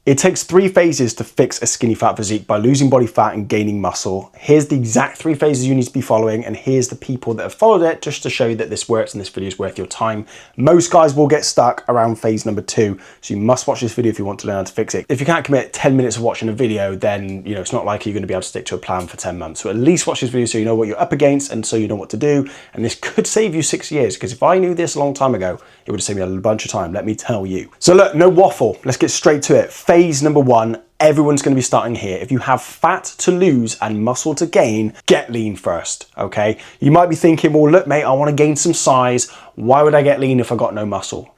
It takes 3 phases to fix a skinny fat physique by losing body fat and gaining muscle. Here's the exact 3 phases you need to be following, and here's the people that have followed it just to show you that this works and this video is worth your time. Most guys will get stuck around phase number 2, so you must watch this video if you want to learn how to fix it. If you can't commit 10 minutes of watching a video, then it's not like you're going to be able to stick to a plan for 10 months. So at least watch this video so you know what you're up against and so you know what to do, and this could save you 6 years, because if I knew this a long time ago, it would have saved me a bunch of time, let me tell you. So look, no waffle, let's get straight to it. Phase number 1, everyone's going to be starting here. If you have fat to lose and muscle to gain, get lean first, okay? You might be thinking, well, look, mate, I want to gain some size. Why would I get lean if I got no muscle?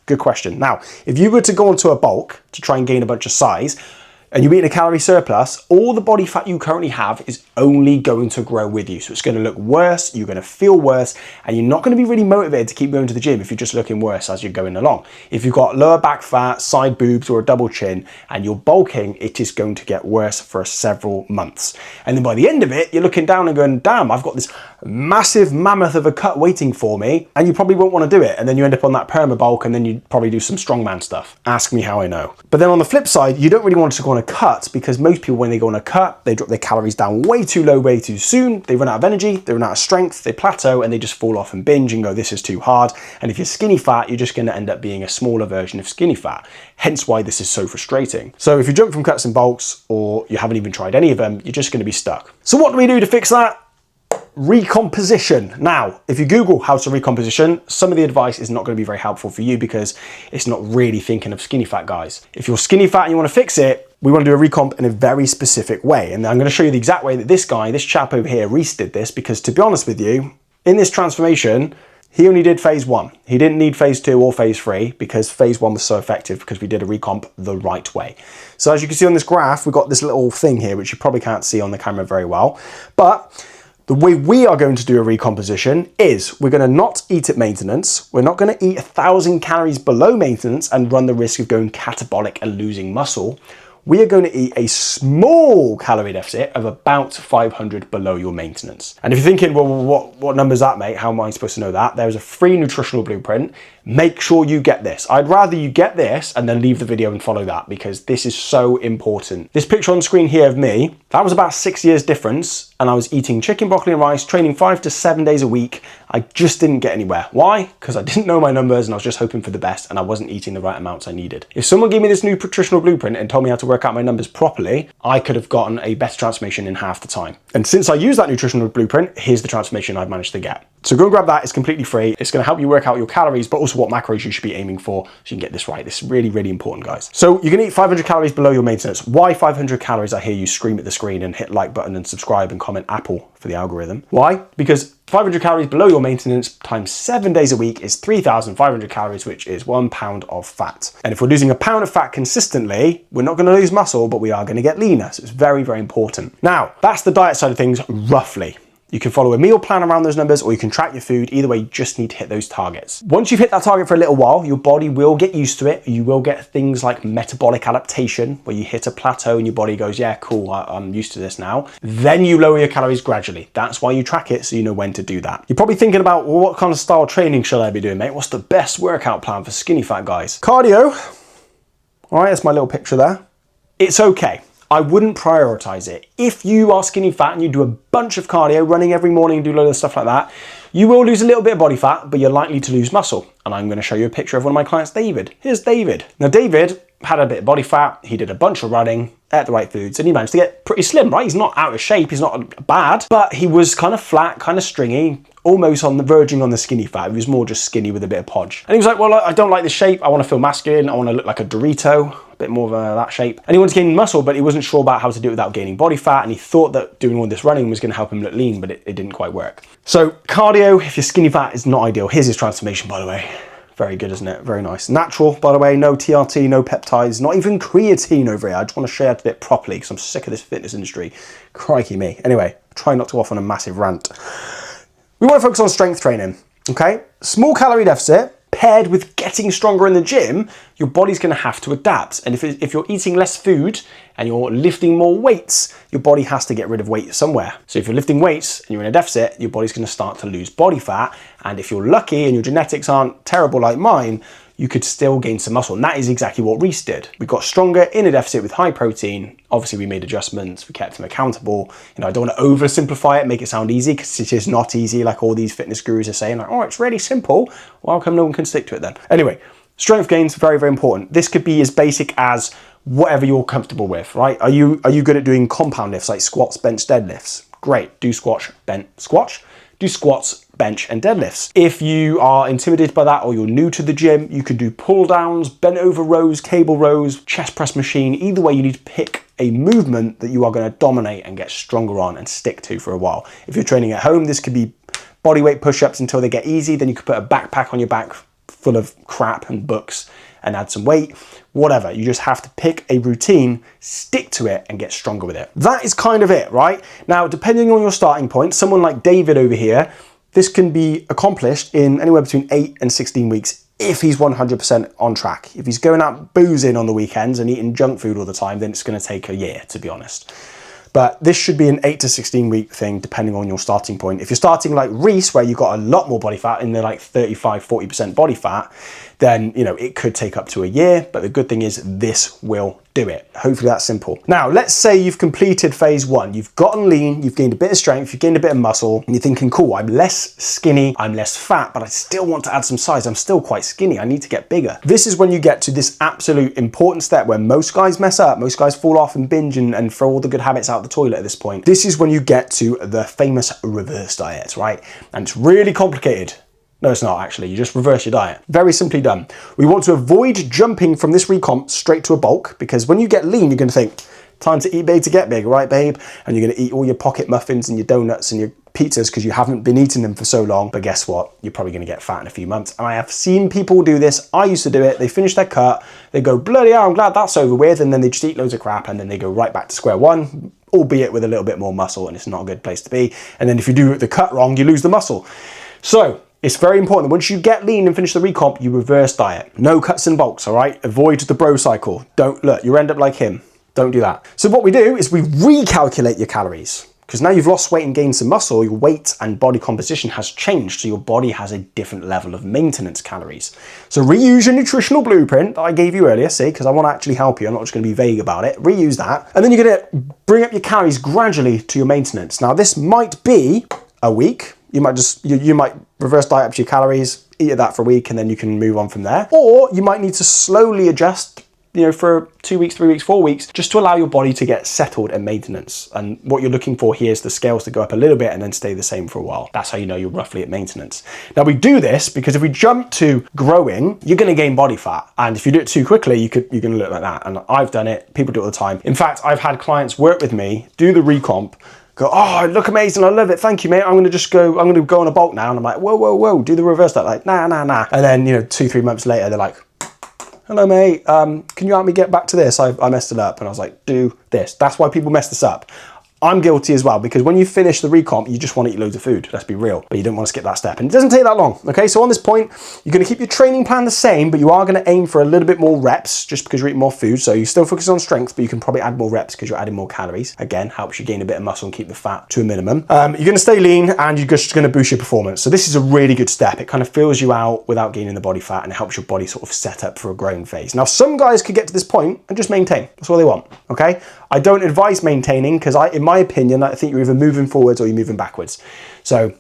Good question. Now, if you were to go onto a bulk to try and gain a bunch of size, and you eat a calorie surplus, all the body fat you currently have is only going to grow with you. So it's going to look worse, you're going to feel worse, and you're not going to be really motivated to keep going to the gym if you're just looking worse as you're going along. If you've got lower back fat, side boobs, or a double chin, and you're bulking, it is going to get worse for several months. And then by the end of it, you're looking down and going, damn, I've got this massive mammoth of a cut waiting for me, and you probably won't want to do it. And then you end up on that perma bulk, and then you probably do some strongman stuff. Ask me how I know. But then on the flip side, you don't really want to go on a cut, because most people, when they go on a cut, they drop their calories down way too low, way too soon. They run out of energy, they run out of strength, they plateau, and they just fall off and binge and go, this is too hard. And if you're skinny fat, you're just going to end up being a smaller version of skinny fat. Hence why this is so frustrating. So if you jump from cuts and bulks, or you haven't even tried any of them, you're just going to be stuck. So what do we do to fix that? Recomposition. Now, if you Google how to recomposition, some of the advice is not going to be very helpful for you, because it's not really thinking of skinny fat guys. If you're skinny fat and you want to fix it, we want to do a recomp in a very specific way. And I'm going to show you the exact way that this guy, this chap over here, Reese, did this, because to be honest with you, in this transformation, he only did phase 1. He didn't need phase 2 or phase 3, because phase 1 was so effective because we did a recomp the right way. So as you can see on this graph, we've got this little thing here, which you probably can't see on the camera very well, but the way we are going to do a recomposition is we're going to not eat at maintenance. We're not going to eat 1,000 calories below maintenance and run the risk of going catabolic and losing muscle. We are going to eat a small calorie deficit of about 500 below your maintenance. And if you're thinking, well, what number is that, mate? How am I supposed to know that? There's a free nutritional blueprint. Make sure you get this. I'd rather you get this and then leave the video and follow that, because this is so important. This picture on screen here of me, that was about 6 years difference, and I was eating chicken, broccoli and rice, training 5 to 7 days a week. I just didn't get anywhere. Why? Because I didn't know my numbers and I was just hoping for the best, and I wasn't eating the right amounts I needed. If someone gave me this new nutritional blueprint and told me how to work out my numbers properly, I could have gotten a better transformation in half the time. And since I use that nutritional blueprint, here's the transformation I've managed to get. So go and grab that, it's completely free. It's going to help you work out your calories, but also what macros you should be aiming for, so you can get this right. This is really, really important, guys. So you're going to eat 500 calories below your maintenance. Why 500 calories? I hear you scream at the screen and hit like button and subscribe and comment Apple for the algorithm. Why? Because 500 calories below your maintenance times 7 days a week is 3,500 calories, which is 1 pound of fat. And if we're losing a pound of fat consistently, we're not going to lose muscle, but we are going to get leaner. So it's very, very important. Now, that's the diet side of things, roughly. You can follow a meal plan around those numbers, or you can track your food. Either way, you just need to hit those targets. Once you've hit that target for a little while, your body will get used to it. You will get things like metabolic adaptation, where you hit a plateau and your body goes, yeah, cool, I'm used to this now. Then you lower your calories gradually. That's why you track it, so you know when to do that. You're probably thinking about, well, what kind of style training should I be doing, mate? What's the best workout plan for skinny fat guys? Cardio. All right, that's my little picture there. It's okay. I wouldn't prioritize it. If you are skinny fat and you do a bunch of cardio, running every morning and do a load of stuff like that, you will lose a little bit of body fat, but you're likely to lose muscle. And I'm going to show you a picture of one of my clients, David. Here's David. Now, David had a bit of body fat. He did a bunch of running, ate the right foods, and he managed to get pretty slim, right? He's not out of shape. He's not bad, but he was kind of flat, kind of stringy, almost on the verging on the skinny fat. He was more just skinny with a bit of podge. And he was like, well, I don't like this shape. I want to feel masculine. I want to look like a Dorito, a bit more of that shape. And he wanted to gain muscle, but he wasn't sure about how to do it without gaining body fat. And he thought that doing all this running was going to help him look lean, but it didn't quite work. So cardio, if you're skinny fat, is not ideal. Here's his transformation, by the way. Very good, isn't it? Very nice. Natural, by the way, no TRT, no peptides, not even creatine over here. I just want to share it a bit properly because I'm sick of this fitness industry. Crikey me. Anyway, try not to go off on a massive rant. We want to focus on strength training, okay? Small calorie deficit paired with getting stronger in the gym, your body's going to have to adapt. And if you're eating less food and you're lifting more weights, your body has to get rid of weight somewhere. So if you're lifting weights and you're in a deficit, your body's going to start to lose body fat. And if you're lucky and your genetics aren't terrible like mine, you could still gain some muscle. And that is exactly what Reese did. We got stronger in a deficit with high protein. Obviously we made adjustments, we kept him accountable. You know, I don't want to oversimplify it, make it sound easy, because it is not easy, like all these fitness gurus are saying, like, oh, it's really simple. Well, how come no one can stick to it then? Anyway, strength gains, very, very important. This could be as basic as whatever you're comfortable with, right? Are you good at doing compound lifts like squats, bench, deadlifts? Great, do squats, bench and deadlifts. If you are intimidated by that or you're new to the gym, you can do pull downs, bent over rows, cable rows, chest press machine. Either way, you need to pick a movement that you are going to dominate and get stronger on and stick to for a while. If you're training at home, this could be bodyweight push-ups until they get easy. Then you could put a backpack on your back full of crap and books and add some weight, whatever. You just have to pick a routine, stick to it, and get stronger with it. That is kind of it, right? Now, depending on your starting point, someone like David over here, this can be accomplished in anywhere between 8 and 16 weeks if he's 100% on track. If he's going out boozing on the weekends and eating junk food all the time, then it's going to take a year, to be honest. But this should be an 8 to 16 week thing, depending on your starting point. If you're starting like Reese, where you've got a lot more body fat in the like 35, 40% body fat, then, you know, it could take up to a year. But the good thing is this will do it. Hopefully that's simple. Now, let's say you've completed phase 1. You've gotten lean, you've gained a bit of strength, you've gained a bit of muscle, and you're thinking, cool, I'm less skinny, I'm less fat, but I still want to add some size. I'm still quite skinny. I need to get bigger. This is when you get to this absolute important step where most guys mess up, most guys fall off and binge and throw all the good habits out the toilet at this point. This is when you get to the famous reverse diet, right? And it's really complicated. No, it's not actually. You just reverse your diet. Very simply done. We want to avoid jumping from this recomp straight to a bulk, because when you get lean, you're going to think, time to eat big to get big, right, babe? And you're going to eat all your pocket muffins and your donuts and your pizzas because you haven't been eating them for so long. But guess what? You're probably going to get fat in a few months. And I have seen people do this. I used to do it. They finish their cut. They go, bloody hell, I'm glad that's over with. And then they just eat loads of crap. And then they go right back to square one, albeit with a little bit more muscle. And it's not a good place to be. And then if you do the cut wrong, you lose the muscle. So it's very important that once you get lean and finish the recomp, you reverse diet. No cuts and bulks, all right? Avoid the bro cycle. Don't, look, you end up like him. Don't do that. So what we do is we recalculate your calories, because now you've lost weight and gained some muscle, your weight and body composition has changed, so your body has a different level of maintenance calories. So reuse your nutritional blueprint that I gave you earlier, see, because I want to actually help you. I'm not just going to be vague about it. Reuse that. And then you're going to bring up your calories gradually to your maintenance. Now, this might be a week. You might just, you might reverse diet up to your calories, eat that for a week, and then you can move on from there. Or you might need to slowly adjust, you know, for 2 weeks, 3 weeks, 4 weeks, just to allow your body to get settled and maintenance. And what you're looking for here is the scales to go up a little bit and then stay the same for a while. That's how you know you're roughly at maintenance. Now we do this because if we jump to growing, you're going to gain body fat. And if you do it too quickly, you're going to look like that. And I've done it. People do it all the time. In fact, I've had clients work with me, do the recomp, go, oh, I look amazing, I love it, thank you, mate. I'm going to go on a bulk now. And I'm like, whoa, whoa, whoa, do the reverse diet. Like, nah. And then, you know, 2-3 months later, they're like, hello, mate, can you help me get back to this? I messed it up. And I was like, do this. That's why people mess this up. I'm guilty as well, because when you finish the recomp, you just want to eat loads of food. Let's be real, but you don't want to skip that step. And it doesn't take that long, okay? So on this point, you're going to keep your training plan the same, but you are going to aim for a little bit more reps just because you're eating more food. So you still focus on strength, but you can probably add more reps because you're adding more calories. Again, helps you gain a bit of muscle and keep the fat to a minimum. You're going to stay lean and you're just going to boost your performance. So this is a really good step. It kind of fills you out without gaining the body fat and it helps your body sort of set up for a growing phase. Now, some guys could get to this point and just maintain. That's all they want, okay? I don't advise maintaining because in my opinion, I think you're either moving forwards or you're moving backwards. So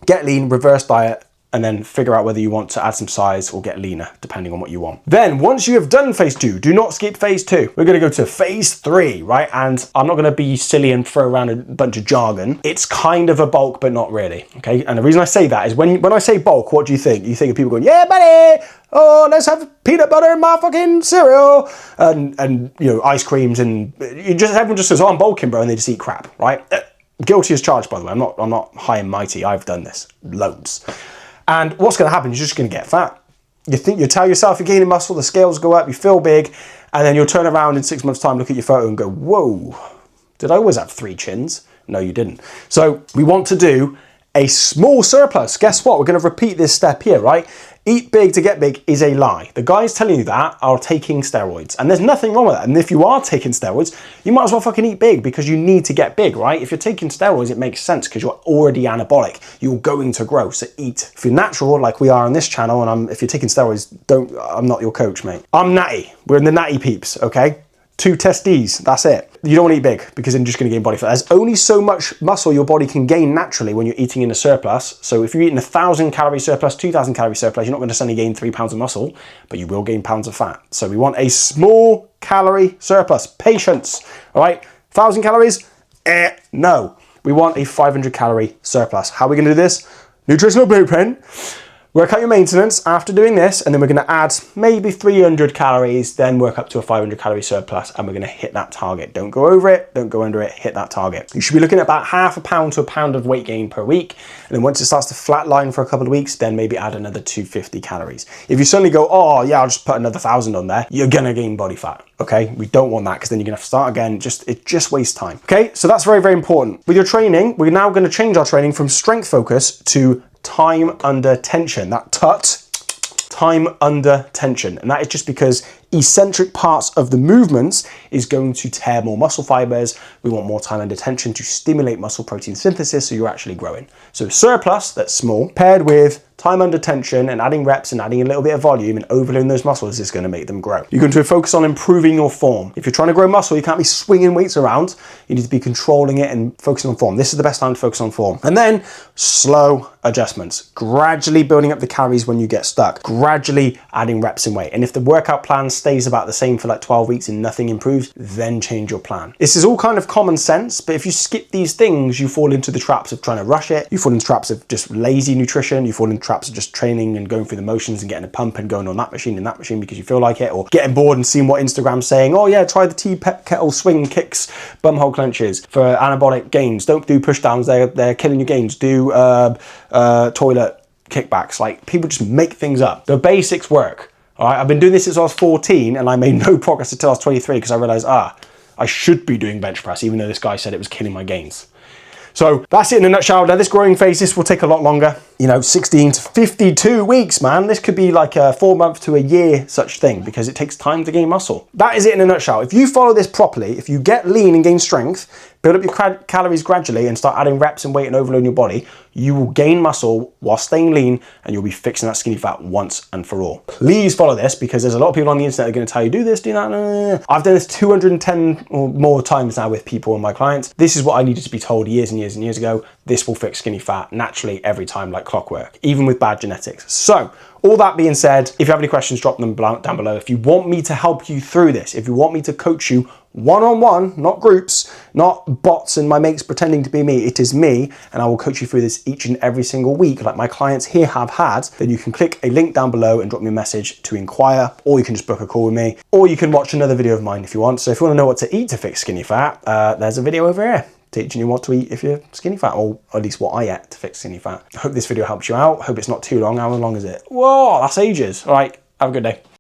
get lean, reverse diet, and then figure out whether you want to add some size or get leaner, depending on what you want. Then once you have done phase 2, do not skip phase 2. We're gonna go to phase 3, right? And I'm not gonna be silly and throw around a bunch of jargon. It's kind of a bulk, but not really, okay? And the reason I say that is when I say bulk, what do you think? You think of people going, yeah, buddy, oh, let's have peanut butter in my fucking cereal, and you know, ice creams, and everyone just says, oh, I'm bulking, bro, and they just eat crap, right? Guilty as charged, by the way. I'm not high and mighty. I've done this loads. And what's going to happen is you're just going to get fat. You tell yourself you're gaining muscle, the scales go up, you feel big, and then you'll turn around in 6 months' time, look at your photo and go, whoa, did I always have 3 chins? No, you didn't. So we want to do a small surplus. Guess what? We're going to repeat this step here, right? Eat big to get big is a lie. The guys telling you that are taking steroids, and there's nothing wrong with that. And if you are taking steroids, you might as well fucking eat big because you need to get big, right? If you're taking steroids, it makes sense because you're already anabolic. You're going to grow, so eat. If you're natural, like we are on this channel, and if you're taking steroids, I'm not your coach, mate. I'm natty. We're in the natty peeps, okay? 2 testes, that's it. You don't want to eat big because then you're just going to gain body fat. There's only so much muscle your body can gain naturally when you're eating in a surplus. So if you're eating 1,000 calorie surplus, 2,000 calorie surplus, you're not going to suddenly gain 3 pounds of muscle, but you will gain pounds of fat. So we want a small calorie surplus. Patience, all right? 1,000 calories? No. We want a 500 calorie surplus. How are we going to do this? Nutritional blueprint. Work out your maintenance after doing this, and then we're going to add maybe 300 calories, then work up to a 500 calorie surplus, and we're going to hit that target. Don't go over it, don't go under it, hit that target. You should be looking at about half a pound to a pound of weight gain per week, and then once it starts to flatline for a couple of weeks, then maybe add another 250 calories. If you suddenly go, oh yeah, I'll just put another 1,000 on there, you're going to gain body fat, okay? We don't want that because then you're going to have to start again. It just wastes time, okay? So that's very, very important. With your training, we're now going to change our training from strength focus to time under tension. That time under tension. And that is just because eccentric parts of the movements is going to tear more muscle fibers. We want more time under tension to stimulate muscle protein synthesis so you're actually growing. So surplus, that's small, paired with time under tension and adding reps and adding a little bit of volume and overloading those muscles is going to make them grow. You're going to focus on improving your form. If you're trying to grow muscle, you can't be swinging weights around. You need to be controlling it and focusing on form. This is the best time to focus on form. And then slow adjustments, gradually building up the calories when you get stuck, gradually adding reps and weight. And if the workout plan stays about the same for like 12 weeks and nothing improves, then change your plan. This is all kind of common sense, but if you skip these things, you fall into the traps of trying to rush it. You fall into traps of just lazy nutrition. You fall into traps of just training and going through the motions and getting a pump and going on that machine and that machine because you feel like it, or getting bored and seeing what Instagram's saying. Oh yeah, try the tea kettle swing kicks, bumhole clenches for anabolic gains. Don't do push downs. They're killing your gains. Do toilet kickbacks. Like, people just make things up. The basics work. All right, I've been doing this since I was 14 and I made no progress until I was 23 because I realized, I should be doing bench press even though this guy said it was killing my gains. So that's it in a nutshell. Now this growing phase, this will take a lot longer, 16 to 52 weeks, man. This could be like a 4 month to a year such thing because it takes time to gain muscle. That is it in a nutshell. If you follow this properly, if you get lean and gain strength, build up your calories gradually and start adding reps and weight and overloading your body, you will gain muscle while staying lean and you'll be fixing that skinny fat once and for all. Please follow this because there's a lot of people on the internet that are going to tell you do this, do that. I've done this 210 or more times now with people and my clients. This is what I needed to be told years and years and years ago. This will fix skinny fat naturally every time like clockwork, even with bad genetics. So all that being said, if you have any questions, drop them down below. If you want me to help you through this, if you want me to coach you one-on-one, not groups, not bots and my mates pretending to be me, it is me, and I will coach you through this each and every single week like my clients here have had, then you can click a link down below and drop me a message to inquire, or you can just book a call with me, or you can watch another video of mine if you want. So if you want to know what to eat to fix skinny fat, there's a video over here teaching you what to eat if you're skinny fat, or at least what I ate to fix skinny fat. I hope this video helps you out. Hope it's not too long. How long is it? Whoa, that's ages. All right, have a good day.